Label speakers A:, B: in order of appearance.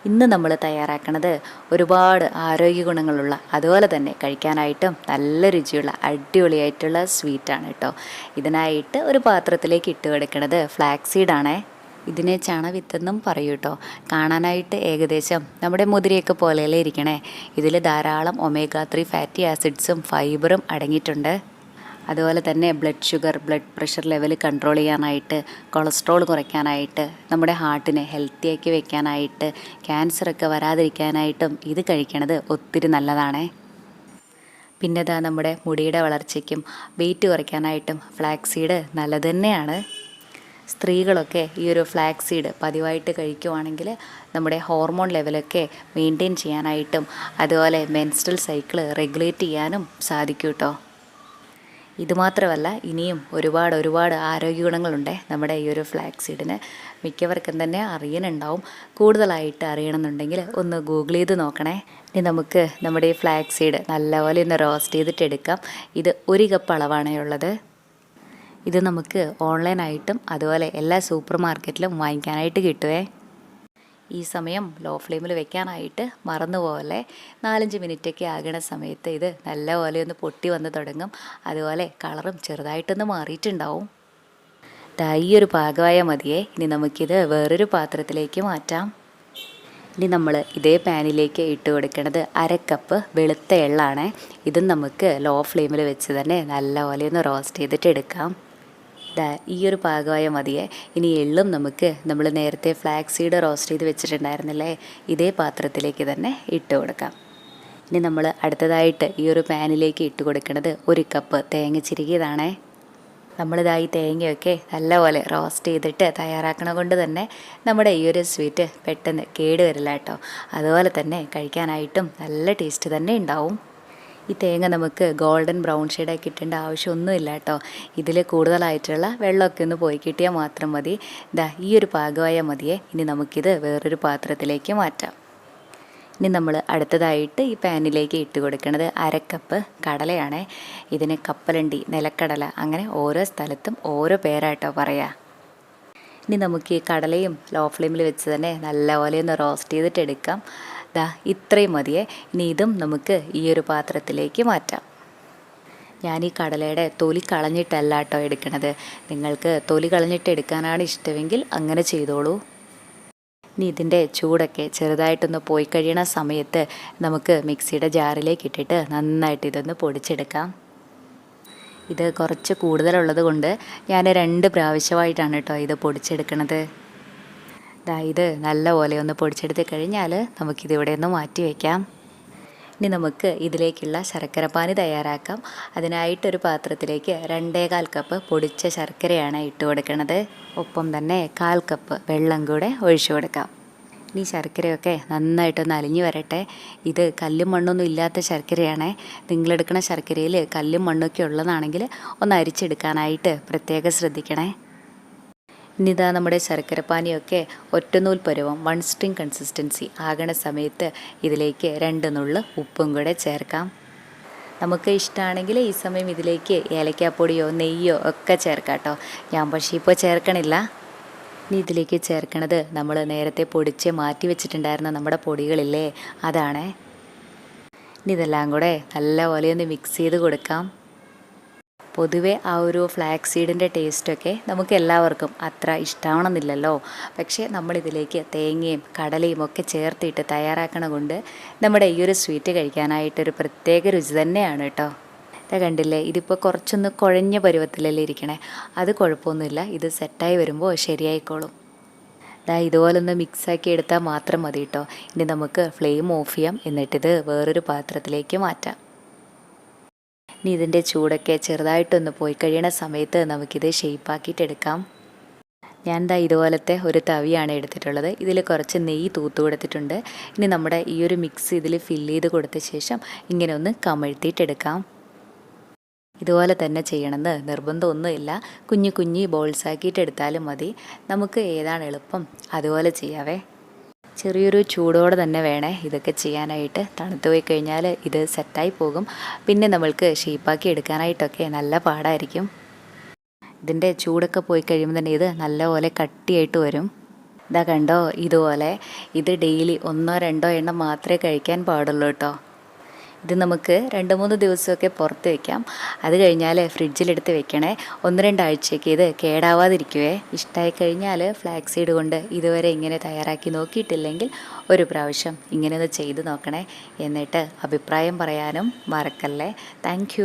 A: ഇന്ന് നമ്മൾ തയ്യാറാക്കുന്നത് ഒരുപാട് ആരോഗ്യ ഗുണങ്ങളുള്ള അതുപോലെ തന്നെ കഴിക്കാനായിട്ടും നല്ല രുചിയുള്ള അടിപൊളിയായിട്ടുള്ള സ്വീറ്റാണ് കേട്ടോ. ഇതിനായിട്ട് ഒരു പാത്രത്തിലേക്ക് ഇട്ട് കൊടുക്കുന്നത് ഫ്ലാക്സ് സീഡാണേ. ഇതിനെ ചണവിത്തെന്നും പറയൂ കേട്ടോ. കാണാനായിട്ട് ഏകദേശം നമ്മുടെ മുതിരയൊക്കെ പോലെയല്ലേ ഇരിക്കണേ. ഇതിൽ ധാരാളം ഒമേഗ 3 ഫാറ്റി ആസിഡ്സും ഫൈബറും അടങ്ങിയിട്ടുണ്ട്. അതുപോലെ തന്നെ blood sugar, blood pressure level control ചെയ്യാനായിട്ട്, കൊളസ്ട്രോൾ കുറയ്ക്കാനായിട്ട്, നമ്മുടെ ഹാർട്ടിനെ ഹെൽത്തിയാക്കി വെക്കാനായിട്ട്, ക്യാൻസറൊക്കെ വരാതിരിക്കാനായിട്ടും ഇത് കഴിക്കണത് ഒത്തിരി നല്ലതാണേ. പിന്നെ ഇതാ നമ്മുടെ മുടിയുടെ വളർച്ചയ്ക്കും വെയിറ്റ് കുറയ്ക്കാനായിട്ടും ഫ്ലാക്സ് സീഡ് നല്ലത് തന്നെയാണ്. സ്ത്രീകളൊക്കെ ഈ ഒരു ഫ്ലാക്സ് സീഡ് പതിവായിട്ട് കഴിക്കുവാണെങ്കിൽ നമ്മുടെ ഹോർമോൺ ലെവലൊക്കെ മെയിൻറ്റെയിൻ ചെയ്യാനായിട്ടും അതുപോലെ മെൻസ്ട്രൽ സൈക്കിൾ റെഗുലേറ്റ് ചെയ്യാനും സാധിക്കും കേട്ടോ. ഇതുമാത്രമല്ല, ഇനിയും ഒരുപാട് ആരോഗ്യ ഗുണങ്ങളുണ്ട് നമ്മുടെ ഈ ഒരു ഫ്ലാക്സ് സീഡിന്. മിക്കവർക്കും തന്നെ അറിയാനുണ്ടാവും. കൂടുതലായിട്ട് അറിയണമെന്നുണ്ടെങ്കിൽ ഒന്ന് ഗൂഗിൾ ചെയ്ത് നോക്കണേ. ഇനി നമുക്ക് നമ്മുടെ ഈ ഫ്ലാക്സ് സീഡ് നല്ലപോലെ ഒന്ന് റോസ്റ്റ് ചെയ്തിട്ട് എടുക്കാം. ഇത് 1 കപ്പ് അളവാണ് ഉള്ളത്. ഇത് നമുക്ക് ഓൺലൈനായിട്ടും അതുപോലെ എല്ലാ സൂപ്പർ മാർക്കറ്റിലും വാങ്ങിക്കാനായിട്ട് കിട്ടുമേ. ഈ സമയം ലോ ഫ്ലെയിമിൽ വെക്കാനായിട്ട് മറന്നു പോകല്ലേ. 4-5 മിനിറ്റൊക്കെ ആകണ സമയത്ത് ഇത് നല്ലപോലെ ഒന്ന് പൊട്ടി വന്ന് തുടങ്ങും. അതുപോലെ കളറും ചെറുതായിട്ടൊന്ന് മാറിയിട്ടുണ്ടാവും. ഈ ഒരു പാകമായ മതിയേ. ഇനി നമുക്കിത് വേറൊരു പാത്രത്തിലേക്ക് മാറ്റാം. ഇനി നമ്മൾ ഇതേ പാനിലേക്ക് ഇട്ട് കൊടുക്കുന്നത് 1/2 കപ്പ് വെളുത്ത എള്ളാണ്. ഇതും നമുക്ക് ലോ ഫ്ലെയിമിൽ വെച്ച് തന്നെ നല്ലപോലെ ഒന്ന് റോസ്റ്റ് ചെയ്തിട്ട് എടുക്കാം. ഈ ഒരു പാകമായ മതിയെ. ഇനി എള്ളും നമ്മൾ നേരത്തെ ഫ്ലാക്സ് സീഡ് റോസ്റ്റ് ചെയ്ത് വെച്ചിട്ടുണ്ടായിരുന്നില്ലേ, ഇതേ പാത്രത്തിലേക്ക് തന്നെ ഇട്ട് കൊടുക്കാം. ഇനി നമ്മൾ അടുത്തതായിട്ട് ഈ ഒരു പാനിലേക്ക് ഇട്ട് കൊടുക്കുന്നത് 1 കപ്പ് തേങ്ങ ചിരകിയതാണേ. നമ്മളിതായി തേങ്ങയൊക്കെ നല്ലപോലെ റോസ്റ്റ് ചെയ്തിട്ട് തയ്യാറാക്കണ കൊണ്ട് തന്നെ നമ്മുടെ ഈ ഒരു സ്വീറ്റ് പെട്ടെന്ന് കേടുവരില്ല കേട്ടോ. അതുപോലെ തന്നെ കഴിക്കാനായിട്ടും നല്ല ടേസ്റ്റ് തന്നെ ഉണ്ടാവും. ഈ തേങ്ങ നമുക്ക് ഗോൾഡൻ ബ്രൗൺ ഷെയ്ഡാക്കി കിട്ടേണ്ട ആവശ്യമൊന്നുമില്ല കേട്ടോ. ഇതിൽ കൂടുതലായിട്ടുള്ള വെള്ളമൊക്കെ ഒന്ന് പോയി കിട്ടിയാൽ മാത്രം മതി. ഈ ഒരു പാകമായ മതിയെ. ഇനി നമുക്കിത് വേറൊരു പാത്രത്തിലേക്ക് മാറ്റാം. ഇനി നമ്മൾ അടുത്തതായിട്ട് ഈ പാനിലേക്ക് ഇട്ട് കൊടുക്കുന്നത് 1/2 കപ്പ് കടലയാണേ. ഇതിന് കപ്പലണ്ടി, നിലക്കടല, അങ്ങനെ ഓരോ സ്ഥലത്തും ഓരോ പേരായിട്ടോ പറയാം. ഇനി നമുക്ക് ഈ കടലയും ലോ ഫ്ലെയിമിൽ വെച്ച് തന്നെ നല്ലപോലെ ഒന്ന് റോസ്റ്റ് ചെയ്തിട്ട് എടുക്കാം. ഇത്രയും മതിയേ. ഇനി ഇതും നമുക്ക് ഈ ഒരു പാത്രത്തിലേക്ക് മാറ്റാം. ഞാൻ ഈ കടലയുടെ തൊലി കളഞ്ഞിട്ടല്ല കേട്ടോ എടുക്കണത്. നിങ്ങൾക്ക് തൊലി കളഞ്ഞിട്ട് എടുക്കാനാണ് ഇഷ്ടമെങ്കിൽ അങ്ങനെ ചെയ്തോളൂ. ഇനി ഇതിൻ്റെ ചൂടൊക്കെ ചെറുതായിട്ടൊന്ന് പോയി കഴിയണ സമയത്ത് നമുക്ക് മിക്സിയുടെ ജാറിലേക്ക് ഇട്ടിട്ട് നന്നായിട്ട് ഇതൊന്ന് പൊടിച്ചെടുക്കാം. ഇത് കുറച്ച് കൂടുതലുള്ളത് കൊണ്ട് ഞാൻ 2 പ്രാവശ്യമായിട്ടാണ് കേട്ടോ ഇത് പൊടിച്ചെടുക്കണത്. ഇത് നല്ലപോലെ ഒന്ന് പൊടിച്ചെടുത്ത് കഴിഞ്ഞാൽ നമുക്കിതിവിടെ ഒന്ന് മാറ്റി വയ്ക്കാം. ഇനി നമുക്ക് ഇതിലേക്കുള്ള ശർക്കരപ്പാനി തയ്യാറാക്കാം. അതിനായിട്ടൊരു പാത്രത്തിലേക്ക് 2.25 കപ്പ് പൊടിച്ച ശർക്കരയാണ് ഇട്ട് കൊടുക്കുന്നത്. ഒപ്പം തന്നെ 1/4 കപ്പ് വെള്ളം കൂടെ ഒഴിച്ചു കൊടുക്കാം. ഇനി ശർക്കരയൊക്കെ നന്നായിട്ടൊന്ന് അലിഞ്ഞു വരട്ടെ. ഇത് കല്ലും മണ്ണൊന്നും ഇല്ലാത്ത ശർക്കരയാണേ. നിങ്ങളെടുക്കുന്ന ശർക്കരയിൽ കല്ലും മണ്ണൊക്കെ ഉള്ളതാണെങ്കിൽ ഒന്ന് അരിച്ചെടുക്കാനായിട്ട് പ്രത്യേകം ശ്രദ്ധിക്കണേ. ഇനി നമ്മുടെ ശർക്കരപ്പാനിയൊക്കെ ഒറ്റനൂൽ പരുവം 1 സ്ട്രിങ് കൺസിസ്റ്റൻസി ആകണ സമയത്ത് ഇതിലേക്ക് 2 നുള്ള് ഉപ്പും കൂടെ ചേർക്കാം. നമുക്ക് ഇഷ്ടമാണെങ്കിൽ ഈ സമയം ഇതിലേക്ക് ഏലക്കാപ്പൊടിയോ നെയ്യോ ഒക്കെ ചേർക്കാം കേട്ടോ. ഞാൻ പക്ഷേ ഇപ്പോൾ ചേർക്കണില്ല. ഇനി ഇതിലേക്ക് ചേർക്കണത് നമ്മൾ നേരത്തെ പൊടിച്ച് മാറ്റി വെച്ചിട്ടുണ്ടായിരുന്ന നമ്മുടെ പൊടികളില്ലേ, അതാണേ. ഇനി ഇതെല്ലാം കൂടെ നല്ലപോലെ ഒന്ന് മിക്സ് ചെയ്ത് കൊടുക്കാം. പൊതുവെ ആ ഒരു ഫ്ലാക്സ് സീഡിൻ്റെ ടേസ്റ്റൊക്കെ നമുക്ക് എല്ലാവർക്കും അത്ര ഇഷ്ടമാവണമെന്നില്ലല്ലോ. പക്ഷേ നമ്മളിതിലേക്ക് തേങ്ങയും കടലയും ഒക്കെ ചേർത്തിട്ട് തയ്യാറാക്കണ കൊണ്ട് നമ്മുടെ ഈ ഒരു സ്വീറ്റ് കഴിക്കാനായിട്ടൊരു പ്രത്യേക രുചി തന്നെയാണ് കേട്ടോ. കണ്ടില്ലേ, ഇതിപ്പോൾ കുറച്ചൊന്ന് കുഴഞ്ഞ പരുവത്തിലല്ലേ ഇരിക്കണേ. അത് കുഴപ്പമൊന്നുമില്ല. ഇത് സെറ്റായി വരുമ്പോൾ ശരിയായിക്കോളും. ഇതുപോലൊന്ന് മിക്സാക്കി എടുത്താൽ മാത്രം മതി കേട്ടോ. ഇനി നമുക്ക് ഫ്ലെയിം ഓഫ് ചെയ്യാം. എന്നിട്ടിത് വേറൊരു പാത്രത്തിലേക്ക് മാറ്റാം. ഇനി ഇതിൻ്റെ ചൂടൊക്കെ ചെറുതായിട്ടൊന്ന് പോയി കഴിയണ സമയത്ത് നമുക്കിത് ഷേപ്പാക്കിയിട്ടെടുക്കാം. ഞാൻ ഇതുപോലത്തെ ഒരു തവിയാണ് എടുത്തിട്ടുള്ളത്. ഇതിൽ കുറച്ച് നെയ്യ് തൂത്ത് കൊടുത്തിട്ടുണ്ട്. ഇനി നമ്മുടെ ഈ ഒരു മിക്സ് ഇതിൽ ഫില്ല് ചെയ്ത് കൊടുത്ത ശേഷം ഇങ്ങനെ ഒന്ന് കമഴ്ത്തിയിട്ടെടുക്കാം. ഇതുപോലെ തന്നെ ചെയ്യണമെന്ന് നിർബന്ധമൊന്നുമില്ല. കുഞ്ഞു ബോൾസാക്കിയിട്ട് എടുത്താലും മതി. നമുക്ക് ഏതാണ് എളുപ്പം അതുപോലെ ചെയ്യാവേ. ചെറിയൊരു ചൂടോടെ തന്നെ വേണേ ഇതൊക്കെ ചെയ്യാനായിട്ട്. തണുത്ത് പോയി കഴിഞ്ഞാൽ ഇത് സെറ്റായി പോകും. പിന്നെ നമ്മൾക്ക് ഷേപ്പാക്കി എടുക്കാനായിട്ടൊക്കെ നല്ല പാടായിരിക്കും. ഇതിൻ്റെ ചൂടൊക്കെ പോയി കഴിയുമ്പോൾ തന്നെ ഇത് നല്ലപോലെ കട്ടിയായിട്ട് വരും. ഇതാ കണ്ടോ, ഇതുപോലെ ഇത് ഡെയിലി 1-2 എണ്ണം മാത്രമേ കഴിക്കാൻ പാടുള്ളൂ കേട്ടോ. ഇത് നമുക്ക് 2-3 ദിവസമൊക്കെ പുറത്ത് വയ്ക്കാം. അത് കഴിഞ്ഞാൽ ഫ്രിഡ്ജിലെടുത്ത് വെക്കണേ. 1-2 ആഴ്ചയ്ക്ക് ഇത് കേടാവാതിരിക്കുവേ. ഇഷ്ടമായി കഴിഞ്ഞാൽ ഫ്ലാക്സ് സീഡ് കൊണ്ട് ഇതുവരെ ഇങ്ങനെ തയ്യാറാക്കി നോക്കിയിട്ടില്ലെങ്കിൽ ഒരു പ്രാവശ്യം ഇങ്ങനെ ഒന്ന് ചെയ്ത് നോക്കണേ. എന്നിട്ട് അഭിപ്രായം പറയാനും മറക്കല്ലേ. താങ്ക്